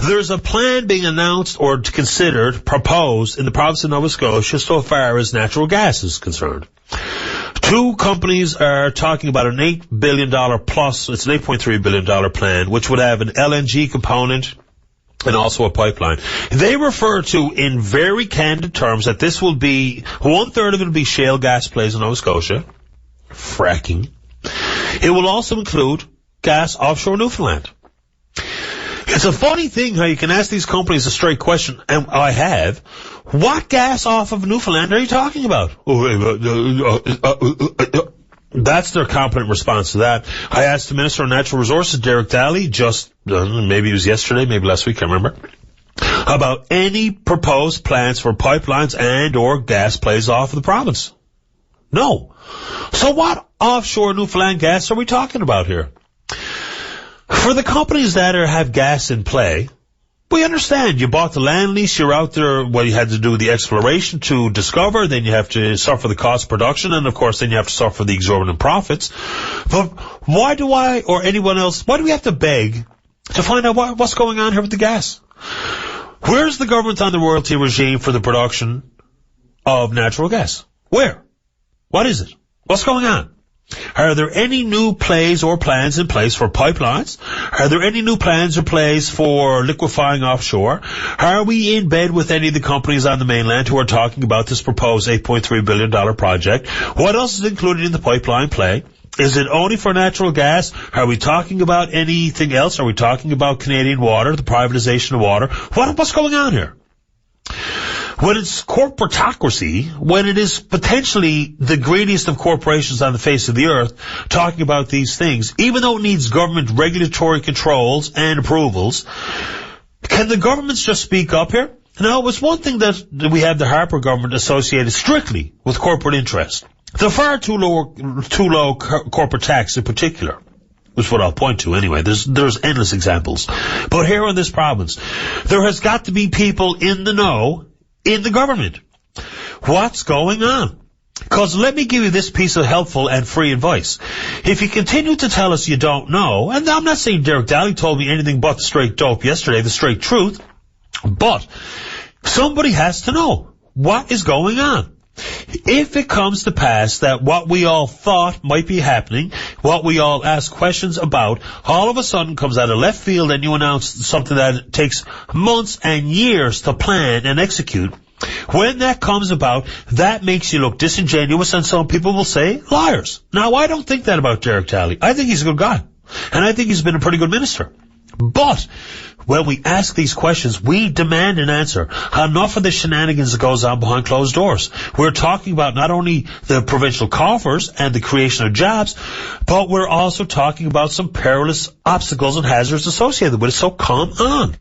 There's a plan being announced or considered, proposed in the province of Nova Scotia so far as natural gas is concerned. Two companies are talking about an $8 billion plus, it's an $8.3 billion plan, which would have an LNG component and also a pipeline. They refer to, in very candid terms, that this will be, 1/3 of it will be shale gas plays in Nova Scotia, fracking. It will also include gas offshore Newfoundland. It's a funny thing how you can ask these companies a straight question, and I have. What gas off of Newfoundland are you talking about? That's their competent response to that. I asked the Minister of Natural Resources, Derek Daly, just, maybe it was yesterday, maybe last week, I remember, about any proposed plans for pipelines and or gas plays off of the province. No. So what offshore Newfoundland gas are we talking about here? For the companies that have gas in play, we understand. You bought the land lease, you're out there, well, you had to do the exploration to discover, then you have to suffer the cost of production, and of course then you have to suffer the exorbitant profits. But why do I, or anyone else, why do we have to beg to find out what's going on here with the gas? Where's the government on the royalty regime for the production of natural gas? Where? What is it? What's going on? Are there any new plays or plans in place for pipelines? Are there any new plans or plays for liquefying offshore? Are we in bed with any of the companies on the mainland who are talking about this proposed $8.3 billion project? What else is included in the pipeline play? Is it only for natural gas? Are we talking about anything else? Are we talking about Canadian water, the privatization of water? What's going on here? When it's corporatocracy, when it is potentially the greediest of corporations on the face of the earth talking about these things, even though it needs government regulatory controls and approvals, can the governments just speak up here? Now, it's one thing that we have the Harper government associated strictly with corporate interest. The far too low corporate tax in particular, which is what I'll point to anyway. There's endless examples. But here in this province, there has got to be people in the know in the government. What's going on? Because let me give you this piece of helpful and free advice. If you continue to tell us you don't know, and I'm not saying Derek Daly told me anything but the straight dope yesterday, the straight truth, but somebody has to know what is going on. If it comes to pass that what we all thought might be happening, what we all ask questions about, all of a sudden comes out of left field and you announce something that takes months and years to plan and execute, when that comes about, that makes you look disingenuous, and some people will say liars. Now, I don't think that about Derek Daly. I think he's a good guy, and I think he's been a pretty good minister. But when we ask these questions, we demand an answer. Enough of the shenanigans that goes on behind closed doors. We're talking about not only the provincial coffers and the creation of jobs, but we're also talking about some perilous obstacles and hazards associated with it. So come on.